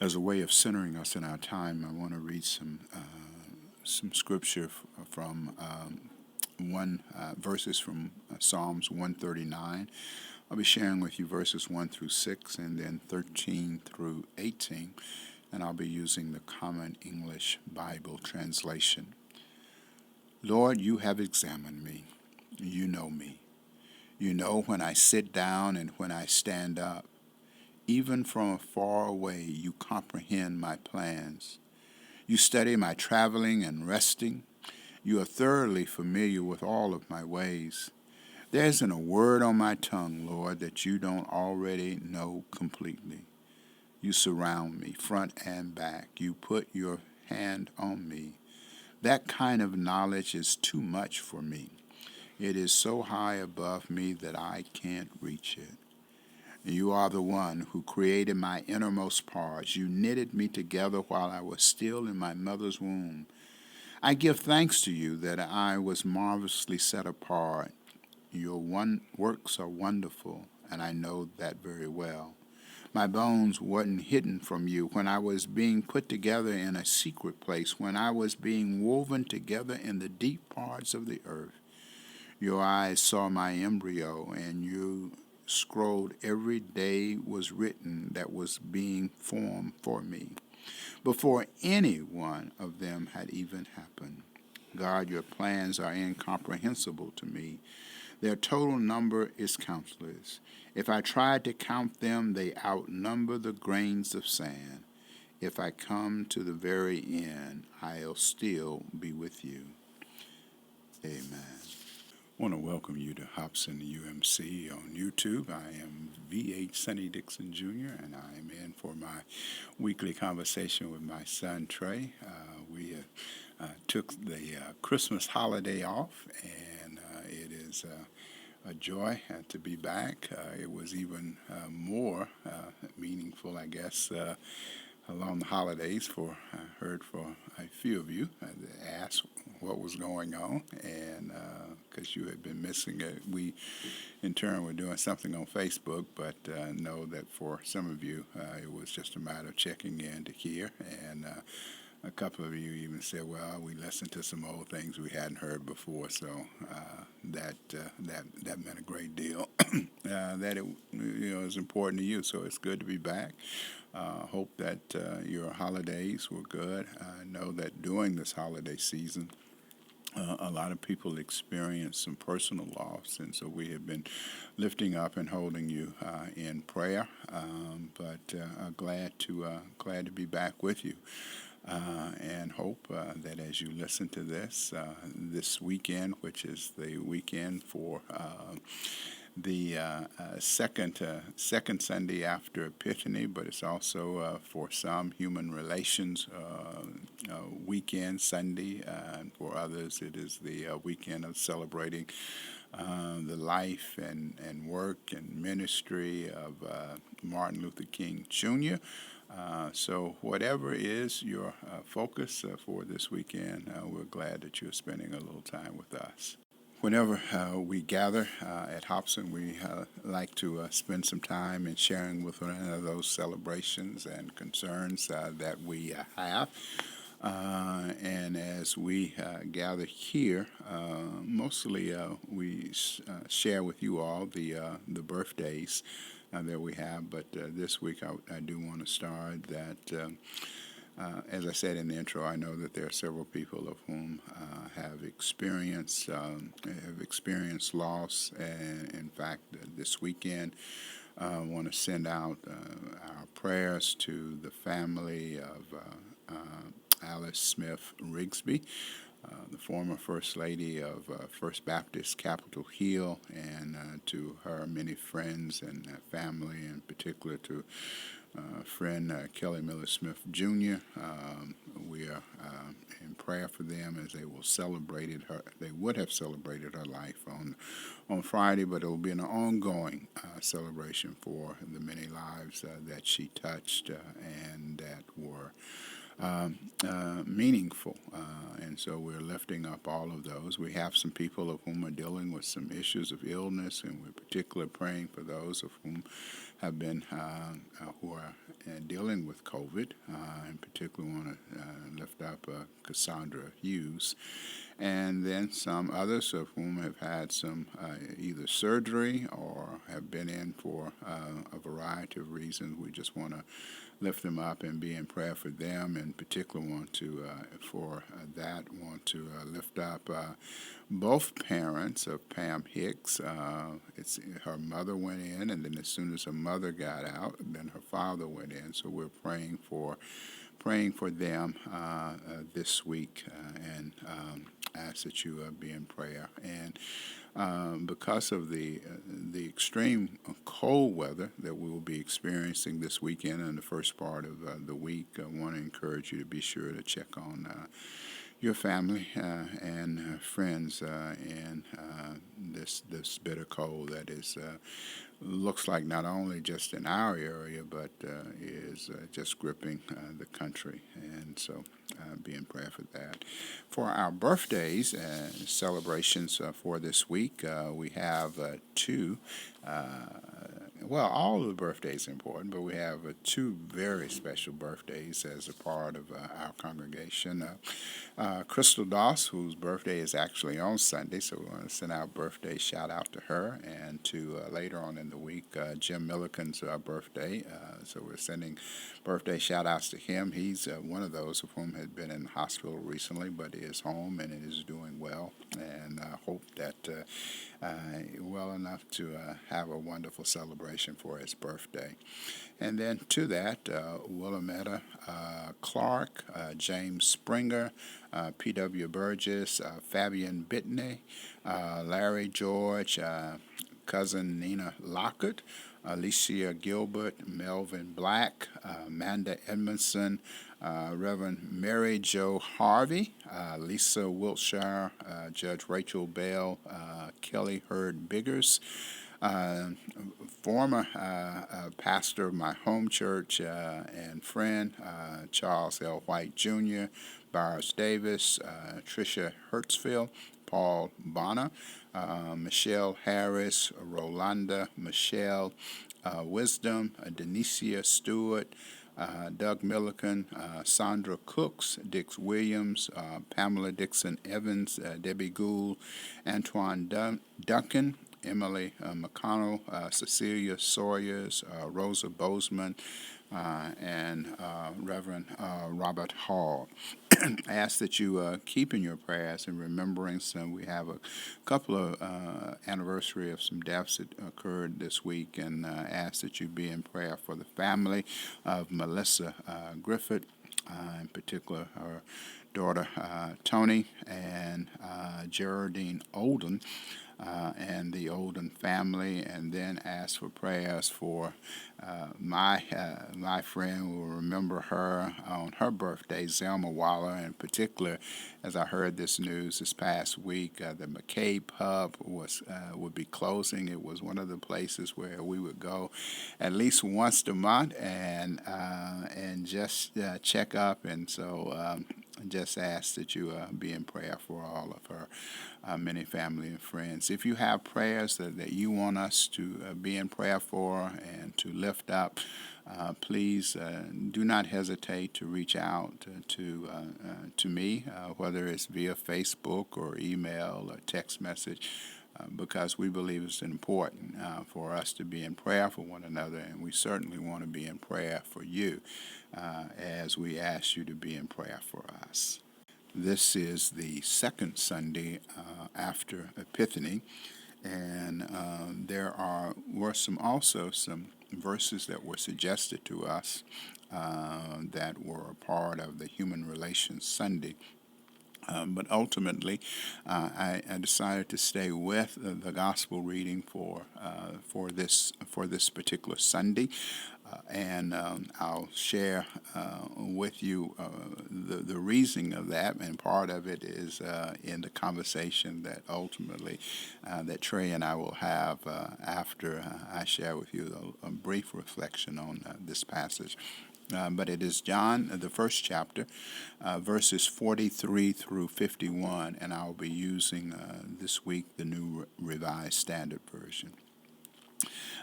As a way of centering us in our time, I want to read some scripture from one verses from Psalms 139. I'll be sharing with you verses 1 through 6 and then 13 through 18, and I'll be using the Common English Bible translation. Lord, you have examined me. You know me. You know when I sit down and when I stand up. Even from far away, you comprehend my plans. You study my traveling and resting. You are thoroughly familiar with all of my ways. There isn't a word on my tongue, Lord, that you don't already know completely. You surround me, front and back. You put your hand on me. That kind of knowledge is too much for me. It is so high above me that I can't reach it. You are the one who created my innermost parts. You knitted me together while I was still in my mother's womb. I give thanks to you that I was marvelously set apart. Your works are wonderful, and I know that very well. My bones weren't hidden from you when I was being put together in a secret place, when I was being woven together in the deep parts of the earth. Your eyes saw my embryo, and you scrolled every day was written that was being formed for me, before any one of them had even happened. God, your plans are incomprehensible to me. Their total number is countless. If I tried to count them, they outnumber the grains of sand. If I come to the very end, I'll still be with you. Amen. I want to welcome you to Hobson UMC on YouTube. I am VH Sonny Dixon Jr., and I am in for my weekly conversation with my son Trey. We took the Christmas holiday off, and it is a joy to be back. It was even more meaningful, I guess, along the holidays. For I heard for a few of you asked what was going on, and because you had been missing it, we in turn were doing something on Facebook. But know that for some of you, it was just a matter of checking in to hear, and a couple of you even said, "Well, we listened to some old things we hadn't heard before," so that meant a great deal. That it is important to you, so it's good to be back. Hope that your holidays were good. I know that during this holiday season, a lot of people experience some personal loss, and so we have been lifting up and holding you in prayer. But glad to be back with you. And hope that as you listen to this weekend, which is the weekend for the second Sunday after Epiphany, but it's also for some Human Relations weekend Sunday, and for others it is the weekend of celebrating the life and work and ministry of Martin Luther King Jr. So whatever is your focus for this weekend, we're glad that you're spending a little time with us. Whenever we gather at Hobson, we like to spend some time in sharing with one another those celebrations and concerns that we have. And as we gather here, mostly we share with you all the birthdays that we have. But this week I do want to start that. As I said in the intro, I know that there are several people of whom have experienced loss. And in fact, this weekend, I want to send out our prayers to the family of Alice Smith Rigsby, the former First Lady of First Baptist Capitol Hill, and to her many friends and family, in particular to friend Kelly Miller Smith Jr. We are in prayer for them as they will celebrated her. They would have celebrated her life on Friday, but it will be an ongoing celebration for the many lives that she touched and that were meaningful. And so we're lifting up all of those. We have some people of whom are dealing with some issues of illness, and we're particularly praying for those of whom have been who are dealing with COVID. In particular, want to lift up Cassandra Hughes, and then some others of whom have had some either surgery or have been in for a variety of reasons. We just want to lift them up and be in prayer for them. In particular, want to lift up both parents of Pam Hicks. It's her mother went in, and then as soon as her mother got out, then her father went in. So we're praying for them this week, and ask that you be in prayer. And because of the extreme cold weather that we will be experiencing this weekend and the first part of the week, I want to encourage you to be sure to check on your family and friends in this bitter cold that is looks like not only just in our area, but is just gripping the country. And so be in prayer for that. For our birthdays and celebrations for this week, we have two. All of the birthdays are important, but we have two very special birthdays as a part of our congregation. Crystal Doss, whose birthday is actually on Sunday, so we want to send our birthday shout out to her, and to later on in the week, Jim Milliken's birthday. So we're sending birthday shout outs to him. He's one of those of whom had been in the hospital recently, but is home and is doing well, and hope that well enough to have a wonderful celebration for his birthday. And then to that, Willametta Clark, James Springer, P.W. Burgess, Fabian Bitney, Larry George, cousin Nina Lockett, Alicia Gilbert, Melvin Black, Amanda Edmondson, Reverend Mary Jo Harvey, Lisa Wiltshire, Judge Rachel Bell, Kelly Hurd Biggers, former pastor of my home church and friend, Charles L. White Jr., Byers Davis, Tricia Hertzfield, Paul Bonner, Michelle Harris, Rolanda Michelle Wisdom, Denicia Stewart, Doug Milliken, Sandra Cooks, Dix Williams, Pamela Dixon Evans, Debbie Gould, Antoine Duncan, Emily McConnell, Cecilia Sawyers, Rosa Bozeman, and Reverend Robert Hall. I ask that you keep in your prayers and remembrance. We have a couple of anniversary of some deaths that occurred this week, and ask that you be in prayer for the family of Melissa Griffith, in particular her daughter Tony, and Geraldine Olden, and the Olden family, and then ask for prayers for my friend. Will remember her on her birthday, Zelma Waller. In particular, as I heard this news this past week, the McCabe Pub would be closing. It was one of the places where we would go at least once a month and just check up, and so just ask that you be in prayer for all of her many family and friends. If you have prayers that you want us to be in prayer for and to lift up, please do not hesitate to reach out to me, whether it's via Facebook or email or text message, because we believe it's important for us to be in prayer for one another, and we certainly want to be in prayer for you as we ask you to be in prayer for us. This is the second Sunday after Epiphany, and there were also some verses that were suggested to us that were a part of the Human Relations Sunday. But ultimately, I decided to stay with the gospel reading for this particular Sunday, and I'll share with you the reasoning of that, and part of it is in the conversation that ultimately that Trey and I will have after I share with you a brief reflection on this passage. But it is John, the first chapter, verses 43 through 51, and I'll be using this week the New Revised Standard Version.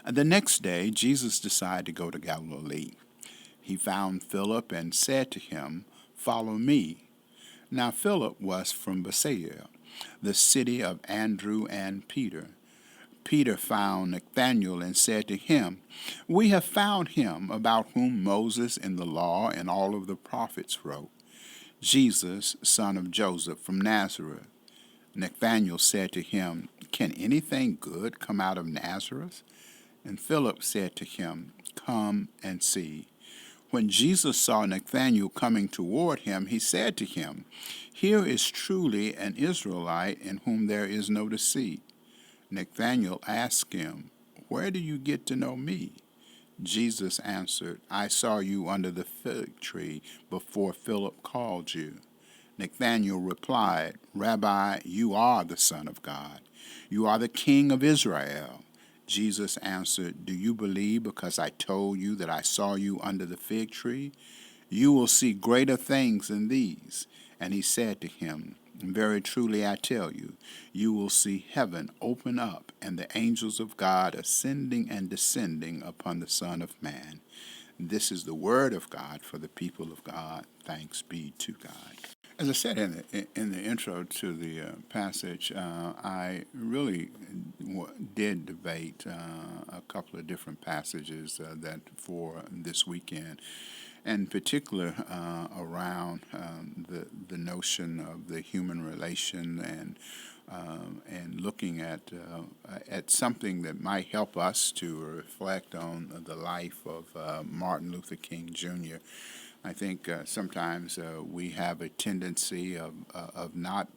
The next day, Jesus decided to go to Galilee. He found Philip and said to him, "Follow me." Now Philip was from Bethsaida, the city of Andrew and Peter. Peter found Nathanael and said to him, "We have found him about whom Moses in the law and all of the prophets wrote, Jesus, son of Joseph from Nazareth." Nathanael said to him, "Can anything good come out of Nazareth?" And Philip said to him, "Come and see." When Jesus saw Nathanael coming toward him, he said to him, "Here is truly an Israelite in whom there is no deceit." Nathanael asked him, "Where do you get to know me?" Jesus answered, "I saw you under the fig tree before Philip called you." Nathanael replied, "Rabbi, you are the Son of God. You are the King of Israel." Jesus answered, "Do you believe because I told you that I saw you under the fig tree? You will see greater things than these." And he said to him, "Very truly I tell you, you will see heaven open up and the angels of God ascending and descending upon the Son of Man." This is the word of God for the people of God. Thanks be to God. As I said in the intro to the passage, I really did debate a couple of different passages that for this weekend, in particular around the notion of the human relation and looking at something that might help us to reflect on the life of Martin Luther King Jr. I think sometimes we have a tendency of not,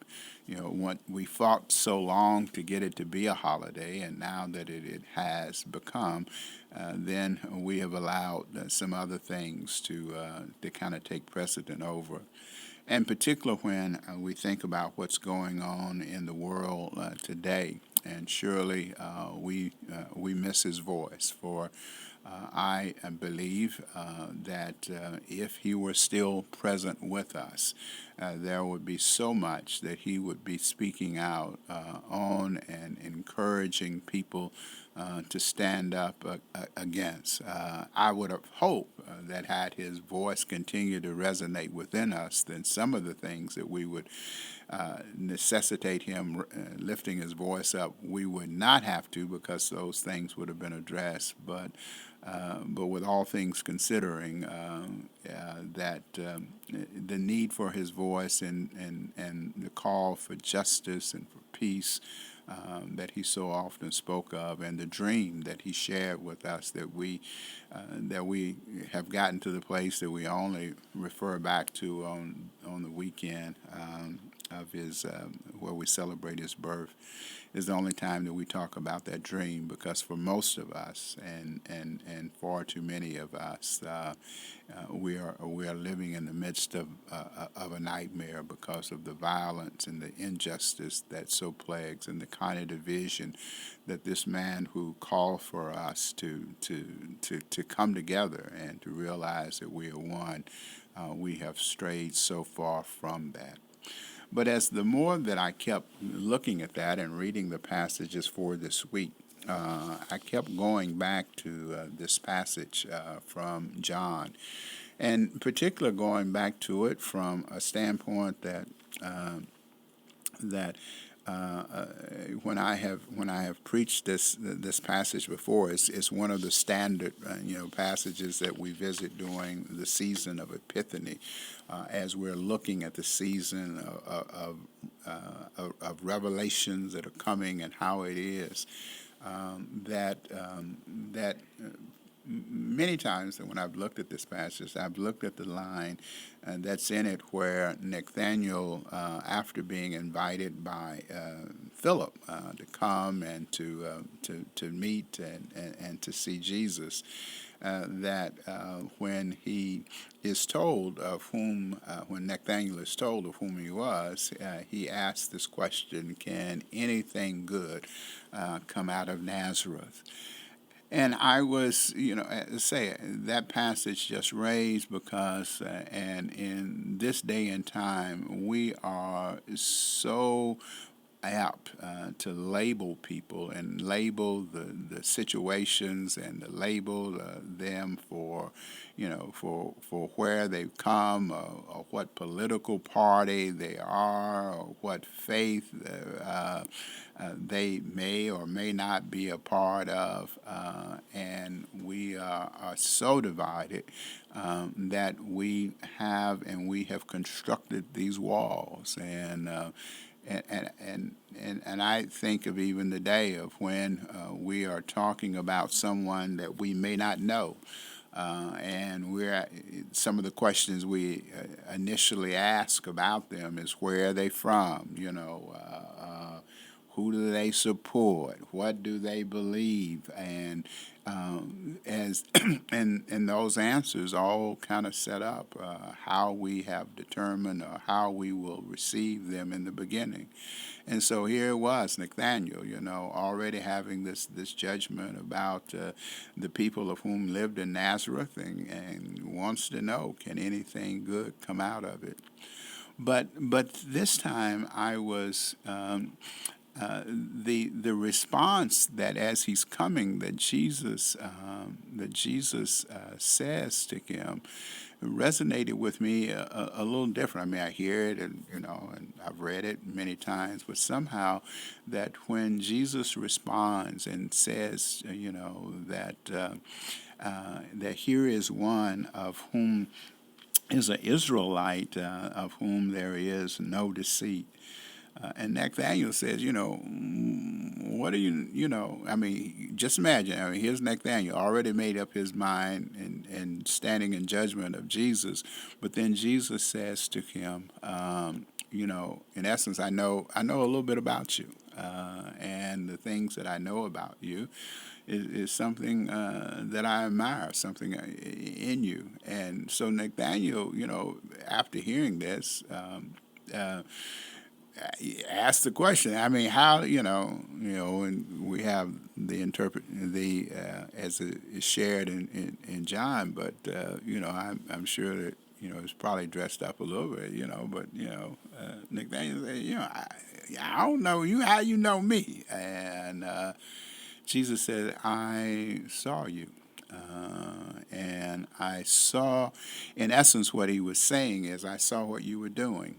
what we fought so long to get it to be a holiday, and now that it has become, then we have allowed some other things to kind of take precedent over. In particular, when we think about what's going on in the world today, and surely we miss his voice. For I believe that if he were still present with us, there would be so much that he would be speaking out on and encouraging people to stand up against. I would have hoped that had his voice continued to resonate within us, then some of the things that we would necessitate him lifting his voice up, we would not have to, because those things would have been addressed. But with all things considering, that the need for his voice and the call for justice and for peace that he so often spoke of, and the dream that he shared with us, that we have gotten to the place that we only refer back to on the weekend of his where we celebrate his birth, is the only time that we talk about that dream, because for most of us and far too many of us, we are living in the midst of a nightmare because of the violence and the injustice that so plagues, and the kind of division that this man who called for us to come together and to realize that we are one, we have strayed so far from that. But as the more that I kept looking at that and reading the passages for this week, I kept going back to this passage from John, and in particular going back to it from a standpoint that when I have preached this passage before, it's one of the standard passages that we visit during the season of Epiphany, as we're looking at the season of revelations that are coming, and how it is that many times when I've looked at this passage, I've looked at the line that's in it where Nathanael, after being invited by Philip to come and to meet and to see Jesus, that when he is told of whom, when Nathanael is told of whom he was, he asked this question: "Can anything good come out of Nazareth?" And I was, say that passage just raised because, and in this day and time, we are so apt to label people and label the situations and to label them for, for where they've come, or what political party they are, or what faith they may or may not be a part of. And we are so divided that we have constructed these walls. And I think of even the day of when we are talking about someone that we may not know. And some of the questions we initially ask about them is, where are they from? Who do they support? What do they believe? And as and those answers all kind of set up how we have determined or how we will receive them in the beginning. And so here it was, Nathaniel, already having this judgment about the people of whom lived in Nazareth, and wants to know, can anything good come out of it? But this time I was the response that as he's coming, that Jesus says to him, resonated with me a little different. I mean, I hear it, and and I've read it many times, but somehow that when Jesus responds and says, that here is one of whom is an Israelite, of whom there is no deceit. And Nathaniel says, what do I mean, just imagine, here's Nathaniel, already made up his mind and standing in judgment of Jesus. But then Jesus says to him, in essence, I know a little bit about you. And the things that I know about you is something that I admire, something in you. And so Nathaniel, after hearing this, ask the question. I mean, how and we have as it is shared in John, but I'm sure that it's probably dressed up a little bit, but Nathaniel said, I don't know you. How you know me? And Jesus said, I saw you. And I saw, in essence, what he was saying is, I saw what you were doing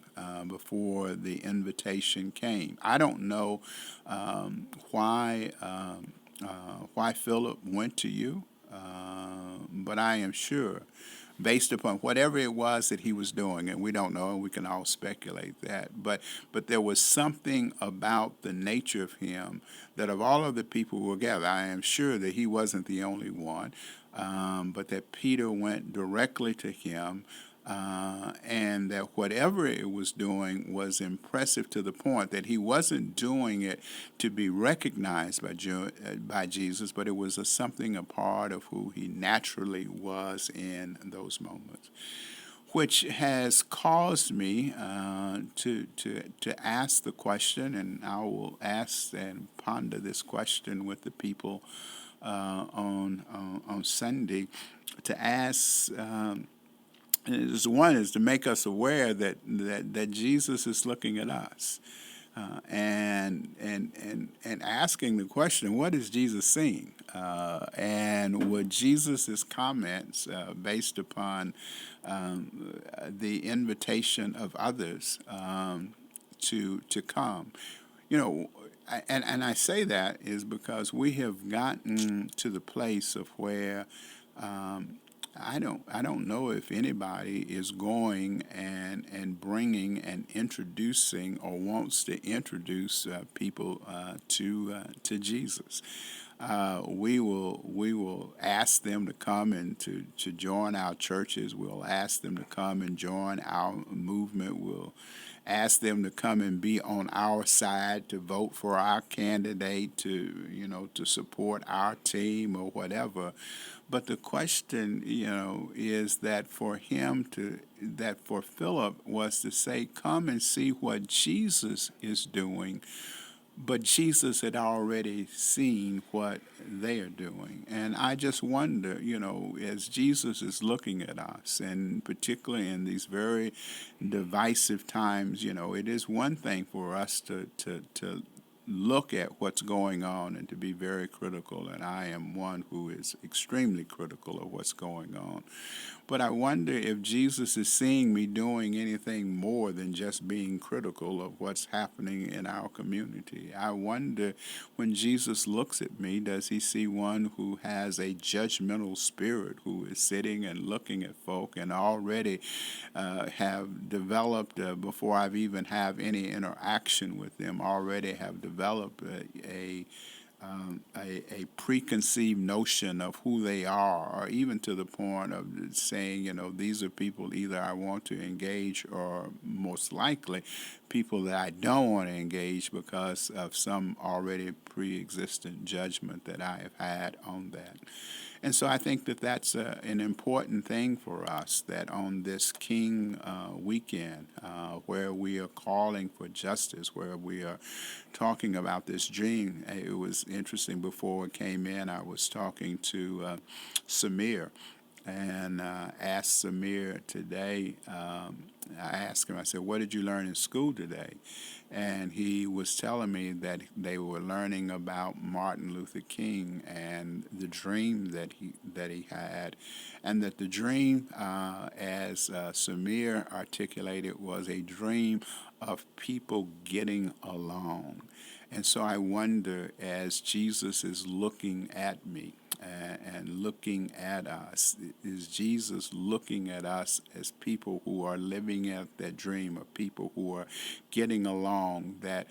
before the invitation came. I don't know why Philip went to you, but I am sure, based upon whatever it was that he was doing, and we don't know, and we can all speculate that, but there was something about the nature of him that of all of the people who were gathered, I am sure that he wasn't the only one, but that Peter went directly to him, and that whatever it was doing was impressive to the point that he wasn't doing it to be recognized by Jesus, but it was a part of who he naturally was in those moments, which has caused me to ask the question, and I will ask and ponder this question with the people on Sunday, to ask. One is to make us aware that Jesus is looking at us, and asking the question, what is Jesus seeing? And would Jesus' comments, based upon the invitation of others to come, and I say that is because we have gotten to the place of where I don't know if anybody is going and bringing and introducing or wants to introduce people to Jesus. We will ask them to come and to join our churches. We'll ask them to come and join our movement. We'll ask them to come and be on our side, to vote for our candidate, to support our team or whatever. But the question, is that for Philip was to say, come and see what Jesus is doing but Jesus had already seen what they are doing. And I just wonder, as Jesus is looking at us, and particularly in these very divisive times, it is one thing for us to look at what's going on and to be very critical, and I am one who is extremely critical of what's going on. But I wonder if Jesus is seeing me doing anything more than just being critical of what's happening in our community. I wonder, when Jesus looks at me, does he see one who has a judgmental spirit, who is sitting and looking at folk and already have developed, before I've even have any interaction with them, already have developed a preconceived notion of who they are, or even to the point of saying, these are people either I want to engage, or most likely people that I don't want to engage because of some already pre-existent judgment that I have had on that. And so I think that that's an important thing for us, that on this King weekend, where we are calling for justice, where we are talking about this dream. It was interesting, before it came in, I was talking to Samir, and asked Samir today, I asked him, I said, what did you learn in school today? And he was telling me that they were learning about Martin Luther King and the dream that he had, and that the dream, as Samir articulated, was a dream of people getting along. And so I wonder, as Jesus is looking at me and looking at us, is Jesus looking at us as people who are living out that dream, of people who are getting along, that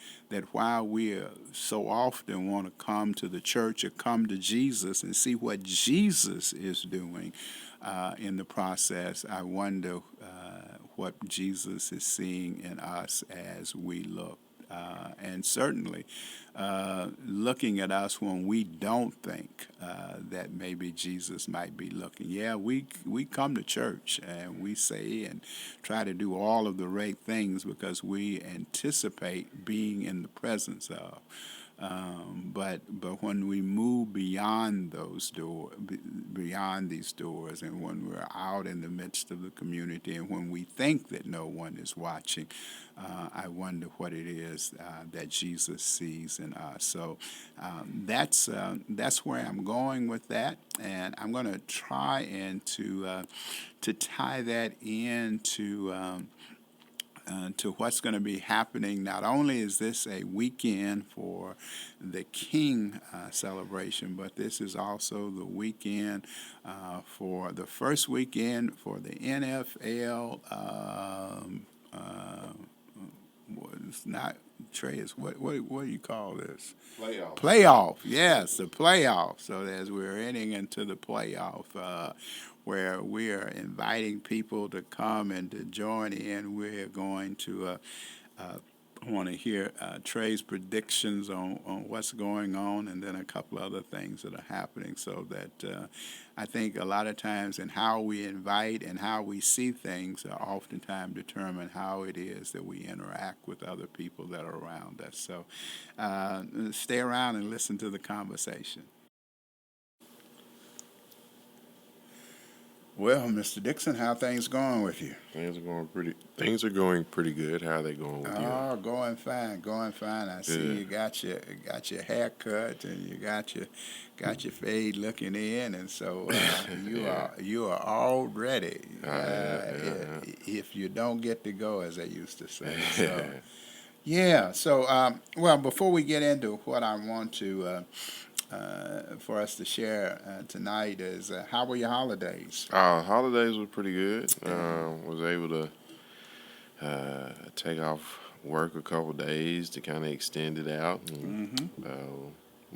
while we so often want to come to the church or come to Jesus and see what Jesus is doing in the process, I wonder what Jesus is seeing in us as we look. And certainly looking at us when we don't think that maybe Jesus might be looking. Yeah, we come to church and we say and try to do all of the right things because we anticipate being in the presence of. But when we move beyond those doors, beyond these doors, and when we're out in the midst of the community, and when we think that no one is watching, I wonder what it is that Jesus sees in us. So that's where I'm going with that, and I'm going to try and to tie that into. To what's going to be happening. Not only is this a weekend for the King celebration, but this is also the weekend for the first weekend for the NFL. It's not Trey. It's what do you call this? Playoff. Playoff. Yes, the playoff. So as we're heading into the playoff, where we are inviting people to come and to join in, we're going to want to hear Trey's predictions on what's going on, and then a couple other things that are happening, so that I think a lot of times in how we invite and how we see things are oftentimes determine how it is that we interact with other people that are around us. So stay around and listen to the conversation. Well, Mr. Dixon, how things going with you? Things are going pretty good. How are they going with you? Oh, going fine, going fine. I see you got your haircut and you got your fade looking in, and so you are all ready. If you don't get to go, as they used to say. So yeah. So well, before we get into what I want to. For us to share tonight is how were your holidays? Holidays were pretty good. Was able to take off work a couple days to kind of extend it out, and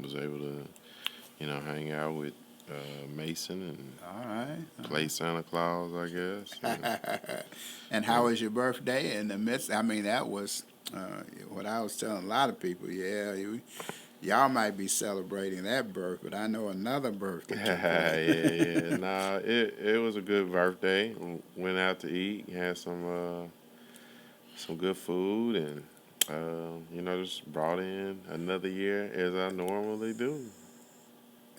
was able to, hang out with Mason and All right. play Santa Claus, I guess. And how was your birthday in the midst? I mean, that was what I was telling a lot of people. Yeah, y'all might be celebrating that birth, but I know another birthday. Yeah. Nah, it was a good birthday. Went out to eat, had some good food, and Just brought in another year as I normally do.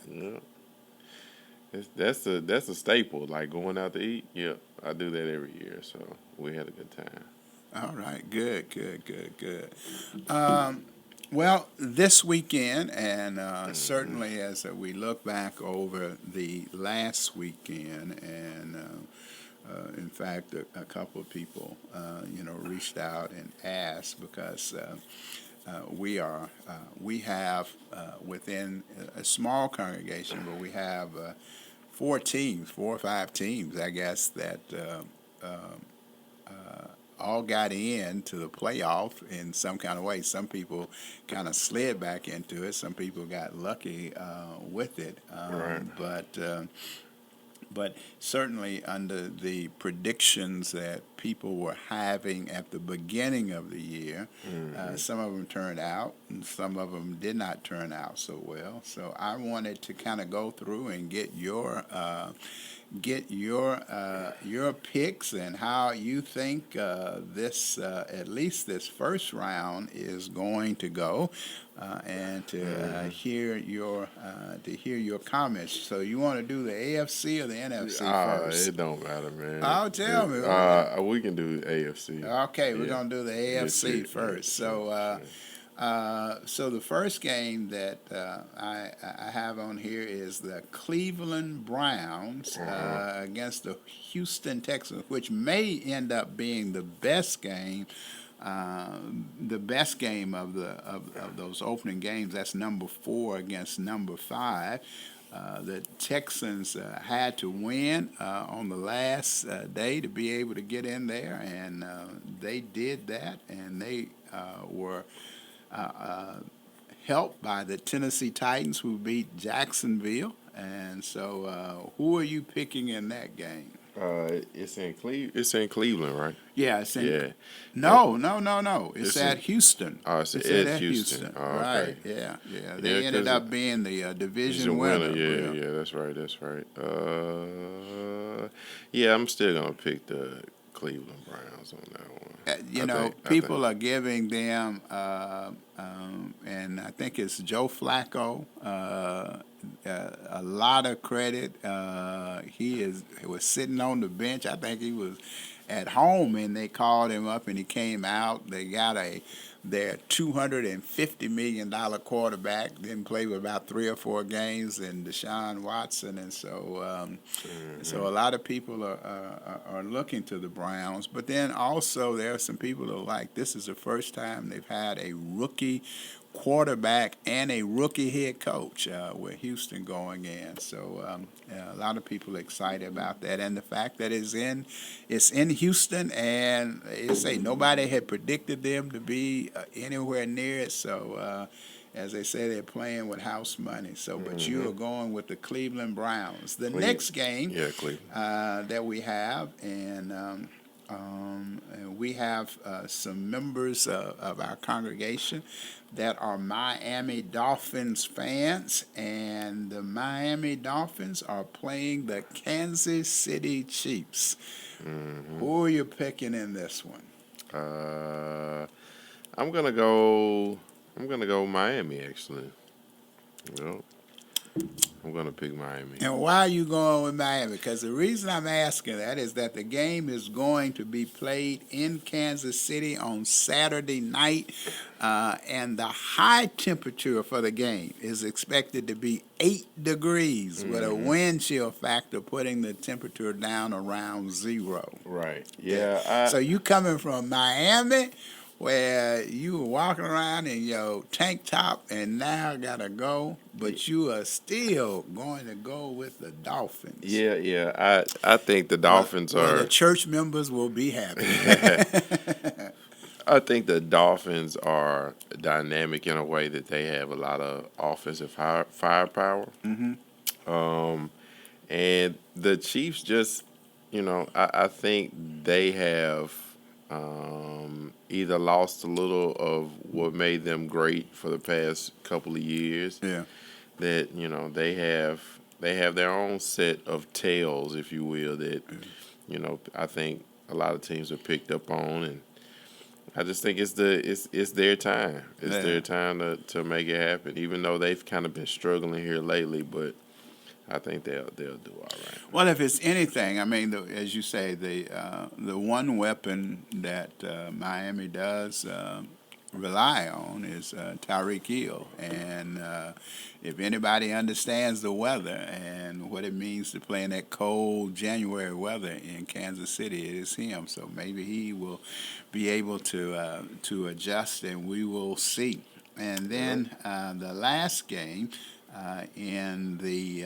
Yeah, that's a staple. Like going out to eat. Yep, I do that every year. So we had a good time. All right, good, good, good, good. Well, this weekend, and Hmm. certainly as we look back over the last weekend, and in fact, a couple of people, reached out and asked because we have within a small congregation, but we have four or five teams, I guess, that all got into the playoff in some kind of way. Some people kind of slid back into it. Some people got lucky with it. Right. But certainly under the predictions that people were having at the beginning of the year, Hmm. some of them turned out, and some of them did not turn out so well. So I wanted to kind of go through and get your picks and how you think this at least this first round is going to go, and Hmm. to hear your comments. So you want to do the AFC or the NFC first? It don't matter, man. Oh, tell me. We can do AFC. Okay, we're Yeah. gonna do the Yes, sir. AFC Yeah, first. sure, sure. So the first game that I have on here is the Cleveland Browns Uh-huh. against the Houston Texans, which may end up being the best game of those opening games. That's number 4 against number 5. The Texans had to win on the last day to be able to get in there, and they did that, and they were helped by the Tennessee Titans, who beat Jacksonville. And so, who are you picking in that game? It's in Cleveland, right? Yeah, it's in. Yeah. Uh, No, no, no, no. It's it's at in. Houston. Oh, it's It's at at Houston. Houston. Oh, Right. okay. Yeah, yeah. Yeah, They ended cause up being the he's a division winner. winner. Yeah, Yeah. yeah. That's right. That's right. Yeah, I'm still gonna pick the Cleveland Browns on that one. You I know, think. I think. people are giving them, and I think it's Joe Flacco, a lot of credit. He was sitting on the bench. I think he was at home, and they called him up, and he came out. They got their $250 million quarterback. Didn't play with about 3 or 4 games, and Deshaun Watson, and so Hmm. a lot of people are looking to the Browns, but then also there are some people who are like, this is the first time they've had a rookie quarterback and a rookie head coach with Houston going in. So yeah, a lot of people are excited about that, and the fact that it's in Houston, and they say nobody had predicted them to be anywhere near it. So. As they say, they're playing with house money. So, but you Hmm. are going with the Cleveland Browns. The Cleve. next game Yeah, Cleveland. that we have, and we have some members of our congregation that are Miami Dolphins fans, and the Miami Dolphins are playing the Kansas City Chiefs. Hmm. Who are you picking in this one? Uh, I'm gonna go. I'm gonna go Miami. Actually, yep. I'm gonna pick Miami. And why are you going with Miami? Because the reason I'm asking that is that the game is going to be played in Kansas City on Saturday night, and the high temperature for the game is expected to be 8 degrees with a Hmm. wind chill factor putting the temperature down around 0. Right. Yeah. Yeah. So you coming from Miami, where you were walking around in your tank top and now gotta go, but you are still going to go with the Dolphins. Yeah. Yeah. I think the Well, Dolphins well, the are. church members will be happy. I think the Dolphins are dynamic in a way that they have a lot of offensive firepower. Hmm. Um, and the Chiefs just, I think they have either lost a little of what made them great for the past couple of years. Yeah. That they have their own set of tails, if you will. That I think a lot of teams have picked up on, and I just think it's their time. It's Yeah. their time to make it happen. Even though they've kind of been struggling here lately, but I think they'll do all right. Well, if it's anything, I mean, as you say, the one weapon that Miami does rely on is Tyreek Hill, and if anybody understands the weather and what it means to play in that cold January weather in Kansas City, it is him. So maybe he will be able to adjust, and we will see. And then the last game in the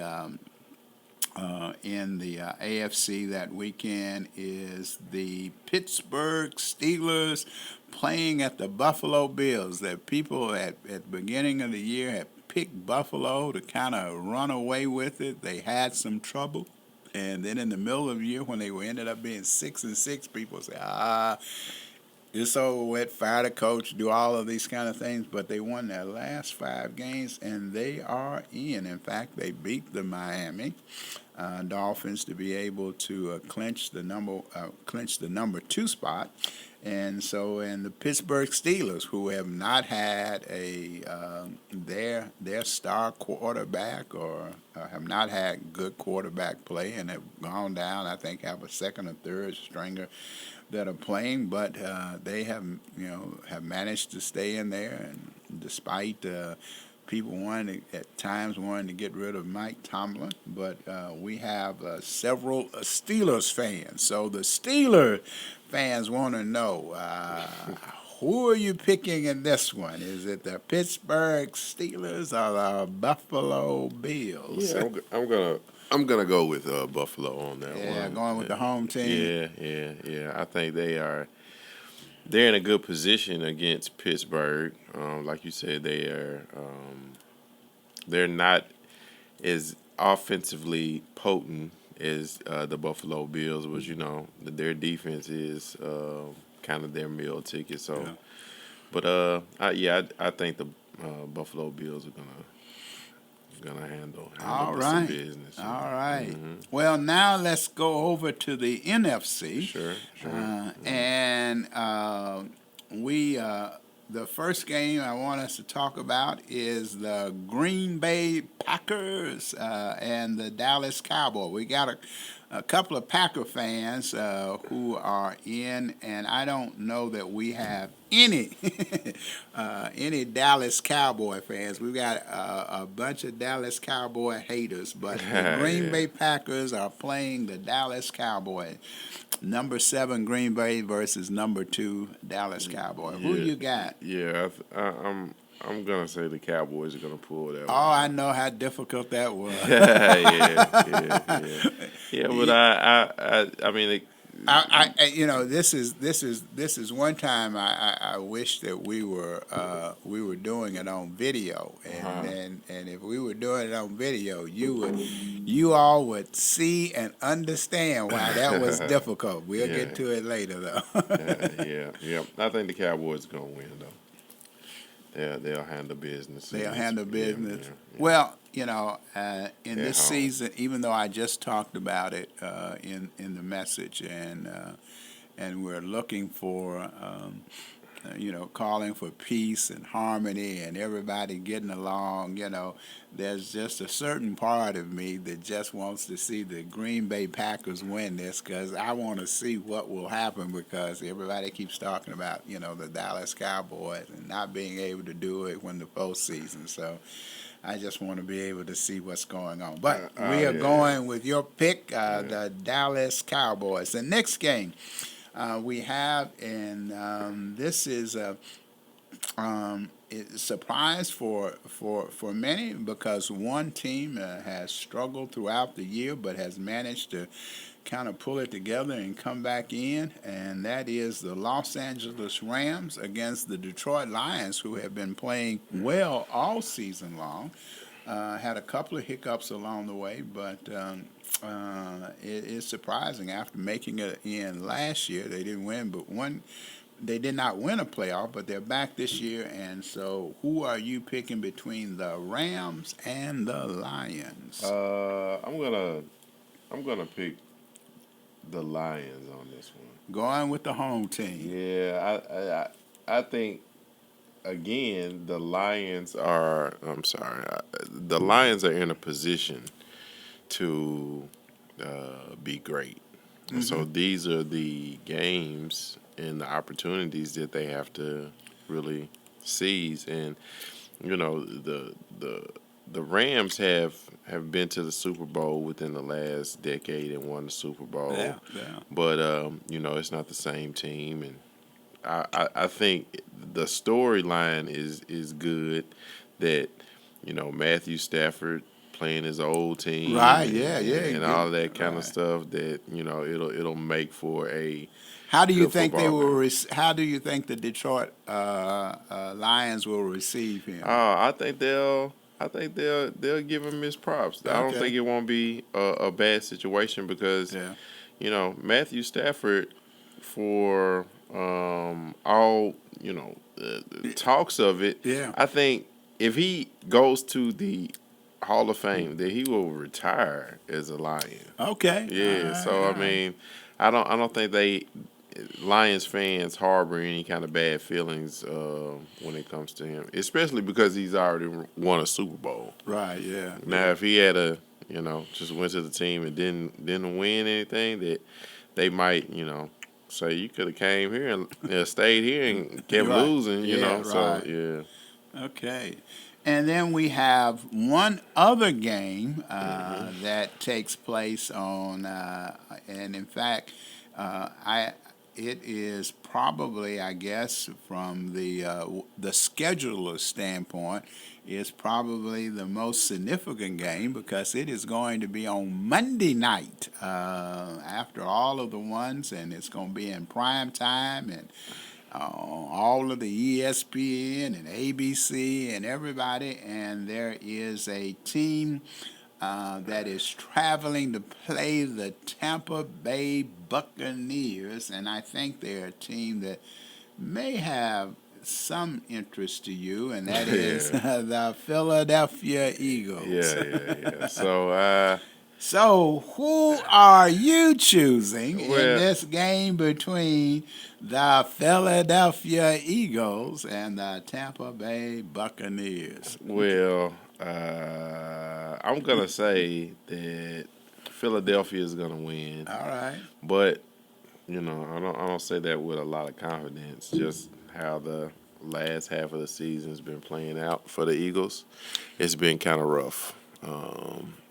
AFC that weekend is the Pittsburgh Steelers playing at the Buffalo Bills. That people at the beginning of the year had picked Buffalo to kind of run away with it. They had some trouble. And then in the middle of the year, when they ended up being 6-6, people say, it's over with, fire the coach, do all of these kind of things. But they won their last 5 games, and they are in. In fact, they beat the Miami Dolphins to be able to clinch the number 2 spot. And so, and the Pittsburgh Steelers, who have not had their star quarterback or have not had good quarterback play, and have gone down, I think, have a second or third stringer that are playing, but they have managed to stay in there, and despite people at times wanting to get rid of Mike Tomlin, but we have several Steelers fans. So the Steelers fans want to know, who are you picking in this one? Is it the Pittsburgh Steelers or the Buffalo Bills? Yeah, I'm gonna go with Buffalo on that one. Yeah, going with the home team. Yeah. I think they're in a good position against Pittsburgh. Like you said, they're not as offensively potent as the Buffalo Bills was. Their defense is kind of their meal ticket. So, Yeah. but I think the Buffalo Bills are gonna handle All some right. business. All right. Well, now let's go over to the NFC. Sure. And the first game I want us to talk about is the Green Bay Packers and the Dallas Cowboys. We got a couple of Packer fans who are in, and I don't know that we have any any Dallas Cowboy fans. We've got a bunch of Dallas Cowboy haters, but the Green Bay Packers are playing the Dallas Cowboys. Number 7 Green Bay versus number 2 Dallas Cowboy. Who you got? Yeah, I'm gonna say the Cowboys are gonna pull that. Oh, I know how difficult that was. Yeah. But I mean, this is one time I wish that we were doing it on video, and if we were doing it on video, you all would see and understand why that was difficult. We'll get to it later, though. yeah. I think the Cowboys are gonna win though. They'll handle business. They'll handle business. Yeah. Well, in this season, even though I just talked about it in the message, and we're looking for, calling for peace and harmony and everybody getting along, there's just a certain part of me that just wants to see the Green Bay Packers win this, because I want to see what will happen, because everybody keeps talking about, the Dallas Cowboys and not being able to do it when the postseason. So I just want to be able to see what's going on. But we are going with your pick, the Dallas Cowboys. The next game we have, and this is a surprise for many, because one team has struggled throughout the year but has managed to kind of pull it together and come back in, and that is the Los Angeles Rams against the Detroit Lions, who have been playing well all season long. Had a couple of hiccups along the way, but it is surprising. After making it in last year, they didn't win, but they did not win a playoff, but they're back this year. And so, who are you picking between the Rams and the Lions? I'm gonna pick the Lions on this one. Going with the home team. Yeah, I think again the Lions are. I'm sorry. The Lions are in a position to be great. And so these are the games and the opportunities that they have to really seize. And the Rams have been to the Super Bowl within the last decade and won the Super Bowl. Yeah. But it's not the same team, and I think the storyline is good that Matthew Stafford playing his old team Right. and, Yeah. Yeah. and all that kind of Right. stuff that it'll make for a How do you good think they football will? game. How do you think the Detroit Lions will receive him? I think they'll give him his props. I don't Okay. think it won't be a bad situation because Yeah. Matthew Stafford for all the talks of it. Yeah. I think if he goes to the Hall of Fame, that he will retire as a Lion. Okay. All Yeah, right. so I All right. mean, I don't think they Lions fans harbor any kind of bad feelings when it comes to him, especially because he's already won a Super Bowl. Right. Yeah. Now, if he had just went to the team and didn't win anything, that they might say you could have came here and stayed here and kept Right. losing. Yeah. So Right. yeah. Okay. And then we have one other game Hmm. that takes place on, and in fact, I it is probably, I guess, from the scheduler standpoint, is probably the most significant game because it is going to be on Monday night after all of the ones, and it's going to be in prime time and all of the ESPN and ABC and everybody, and there is a team that is traveling to play the Tampa Bay Buccaneers, and I think they're a team that may have some interest to you, and that is Yeah. the Philadelphia Eagles. Yeah. So So, who are you choosing in well, this game between the Philadelphia Eagles and the Tampa Bay Buccaneers? well, I'm gonna say that Philadelphia is gonna win, All right. but I don't say that with a lot of confidence. Just how the last half of the season's been playing out for the Eagles, it's been kind of rough.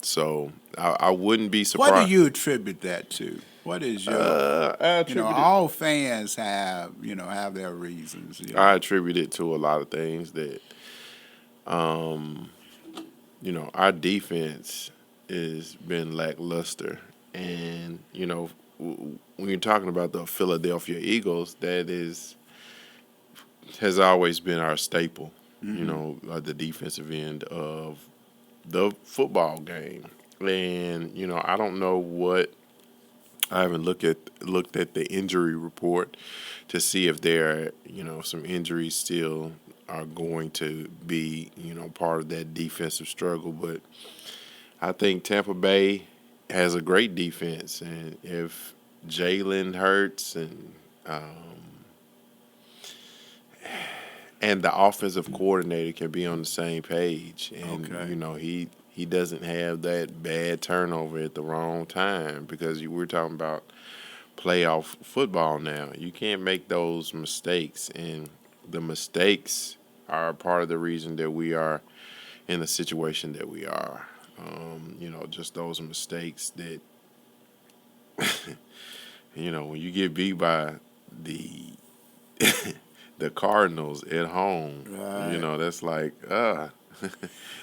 So I wouldn't be What do surprised. you attribute that to? What is your, I attribute it. all fans have, have their reasons. I attribute it to a lot of things that, our defense has been lackluster, and when you're talking about the Philadelphia Eagles, has always been our staple. The defensive end of the football game, and I don't know what. I haven't looked at the injury report to see if there are, some injuries still are going to be, part of that defensive struggle. But I think Tampa Bay has a great defense, and if Jalen Hurts and the offensive coordinator can be on the same page, and Okay. he doesn't have that bad turnover at the wrong time because we're talking about playoff football now. You can't make those mistakes, and the mistakes are part of the reason that we are in the situation that we are. Just those mistakes that when you get beat by the the Cardinals at home, Right. that's like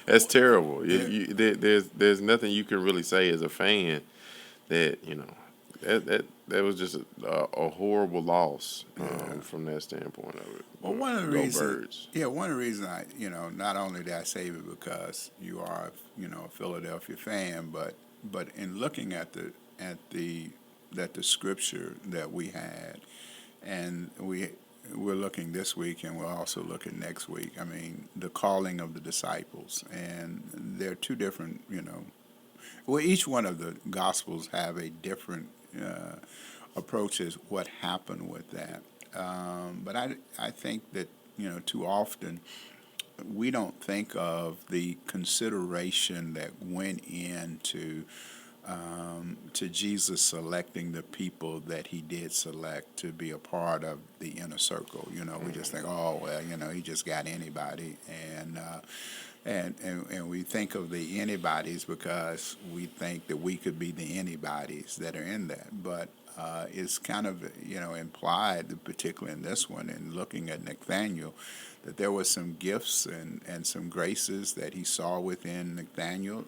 that's terrible. Yeah. There's nothing you can really say as a fan that that was just a horrible loss Yeah. from that standpoint of it. Well, one of the But go reasons, Birds. yeah, one of the reasons not only did I say it because you are, a Philadelphia fan, but in looking at the the scripture that we had, and we're looking this week, and we're also looking next week. I mean, the calling of the disciples, and there are two different, well, each one of the gospels have a different approaches what happened with that. but I think that too often we don't think of the consideration that went into to Jesus selecting the people that he did select to be a part of the inner circle. We just think, oh well, he just got anybody, and we think of the anybody's because we think that we could be the anybody's that are in that. But it's kind of implied, particularly in this one, and looking at Nathaniel, that there was some gifts and some graces that he saw within Nathaniel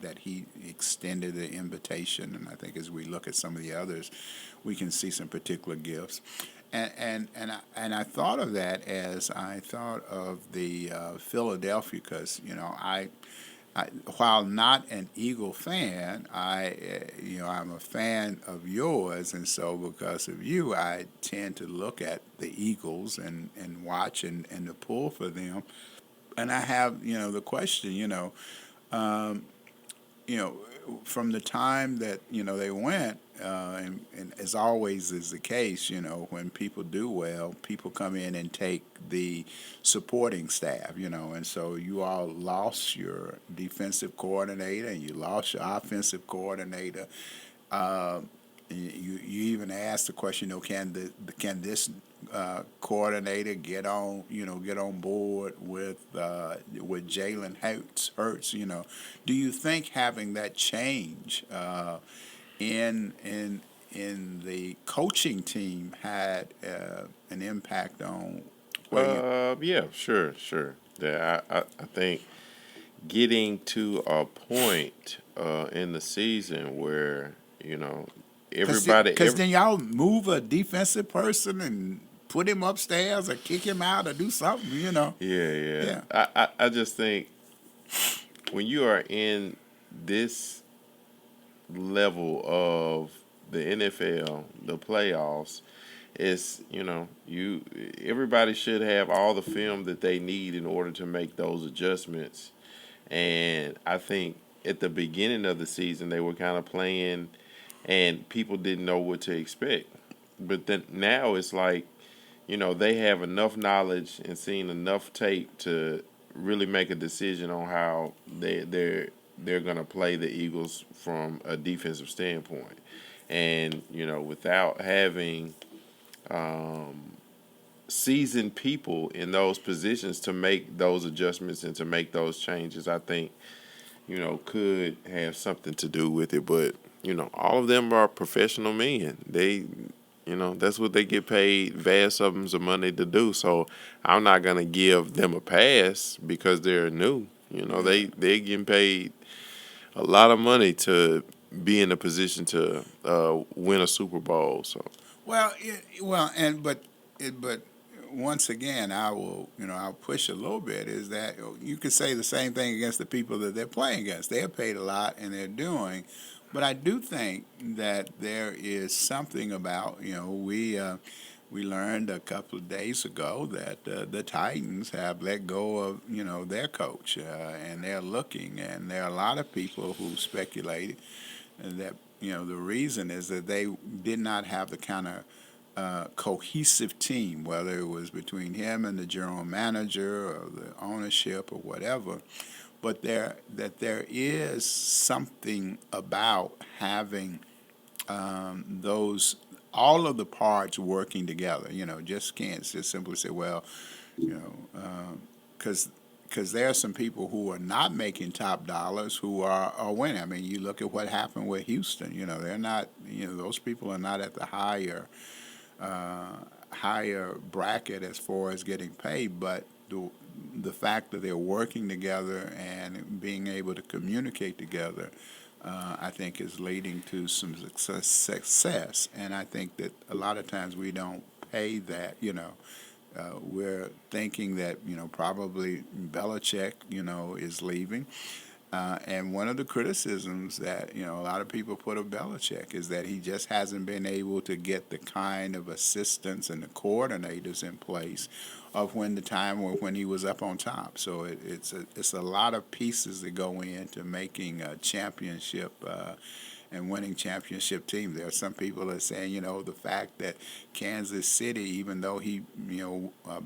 that he extended the invitation. And I think as we look at some of the others, we can see some particular gifts. And I thought of that as I thought of the Philadelphia, because while not an Eagle fan, I'm a fan of yours, and so because of you, I tend to look at the Eagles and watch and to pull for them. And I have the question, from the time that they went, and as always is the case, when people do well, people come in and take the supporting staff, and so you all lost your defensive coordinator and you lost your offensive coordinator. Uh, you even asked the question, can this coordinator get on board with Jalen Hurts? Do you think having that change in the coaching team had an impact on where you? Yeah, sure. Yeah, I think getting to a point in the season where everybody, Because then y'all move a defensive person and put him upstairs or kick him out or do something. yeah. Yeah. I just think when you are in this level of the NFL, the playoffs, it's you everybody should have all the film that they need in order to make those adjustments. And I think at the beginning of the season they were kind of playing and people didn't know what to expect. But then now it's like, they have enough knowledge and seen enough tape to really make a decision on how they're gonna play the Eagles from a defensive standpoint. And, without having seasoned people in those positions to make those adjustments and to make those changes, I think, could have something to do with it. But, all of them are professional men. That's what they get paid vast sums of money to do. So I'm not going to give them a pass because they're new. They're getting paid a lot of money to be in a position to win a Super Bowl. So Well, but once again, I'll push a little bit. Is that you could say the same thing against the people that they're playing against. They're paid a lot and they're doing, but I do think that there is something about we learned a couple of days ago that the Titans have let go of their coach, and they're looking, and there are a lot of people who speculated that the reason is that they did not have the kind of cohesive team, whether it was between him and the general manager or the ownership or whatever. But there is something about having those all of the parts working together. Just can't just simply say, well, because there are some people who are not making top dollars who are winning. I mean, you look at what happened with Houston. They're not. Those people are not at the higher bracket as far as getting paid, but the fact that they're working together and being able to communicate together, I think is leading to some success. And I think that a lot of times we don't pay that. We're thinking that probably Belichick is leaving. And one of the criticisms that a lot of people put of Belichick is that he just hasn't been able to get the kind of assistants and the coordinators in place of when he was up on top. So it's a lot of pieces that go into making a championship and winning championship teams. There are some people that are saying, the fact that Kansas City, even though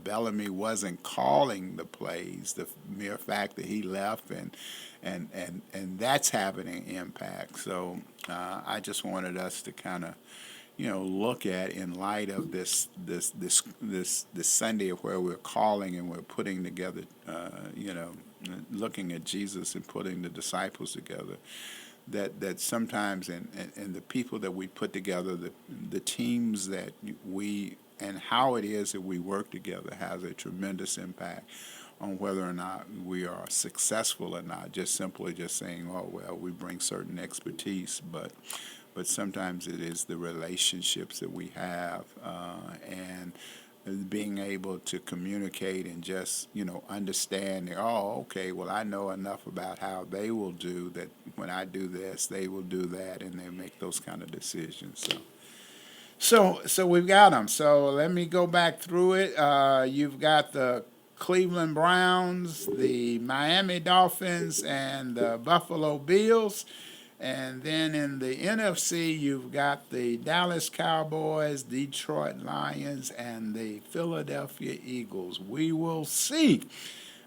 Bellamy wasn't calling the plays, the mere fact that he left and that's having an impact. So I just wanted us to kind of look at, in light of this Sunday of where we're calling and we're putting together, looking at Jesus and putting the disciples together, that sometimes and the people that we put together, the teams that we, and how it is that we work together has a tremendous impact on whether or not we are successful or not. Just simply just saying, oh well, we bring certain expertise, but sometimes it is the relationships that we have, and being able to communicate and just understand. Oh, okay, well, I know enough about how they will do that. When I do this, they will do that, and they make those kind of decisions. So we've got them. So let me go back through it. You've got the Cleveland Browns, the Miami Dolphins, and the Buffalo Bills. And then in the NFC, you've got the Dallas Cowboys, Detroit Lions, and the Philadelphia Eagles. We will see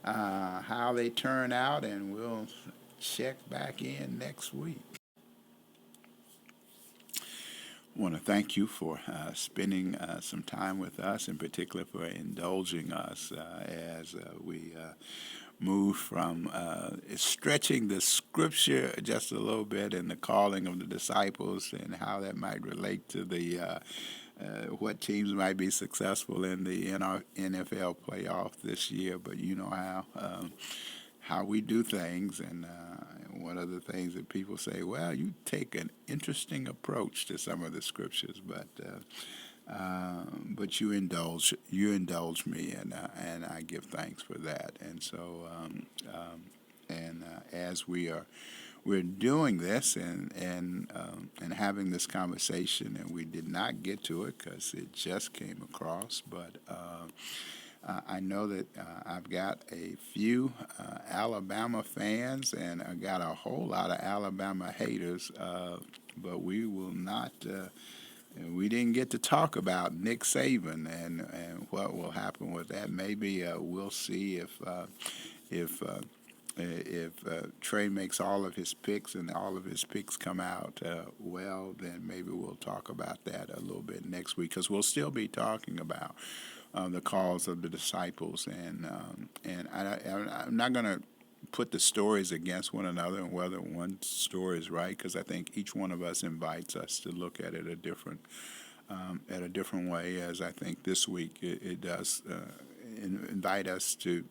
how they turn out, and we'll check back in next week. I want to thank you for spending some time with us, in particular for indulging us as we move from stretching the scripture just a little bit and the calling of the disciples and how that might relate to the what teams might be successful in the NFL playoff this year. But you know how we do things, and one of the things that people say, well, you take an interesting approach to some of the scriptures, but you indulge me, and I give thanks for that. And so as we're doing this and having this conversation, and we did not get to it because it just came across, but I know that I've got a few Alabama fans, and I got a whole lot of Alabama haters, but we will not. We didn't get to talk about Nick Saban and what will happen with that. Maybe we'll see if Trey makes all of his picks and all of his picks come out well. Then maybe we'll talk about that a little bit next week, because we'll still be talking about the calls of the disciples, and I'm not going to put the stories against one another and whether one story is right, because I think each one of us invites us to look at it a different way. As I think this week it does invite us to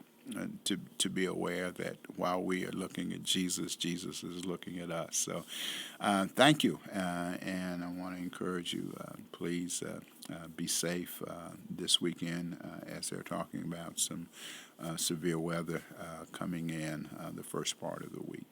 be aware that while we are looking at Jesus, Jesus is looking at us. So thank you, and I want to encourage you, please be safe this weekend, as they're talking about some severe weather coming in the first part of the week.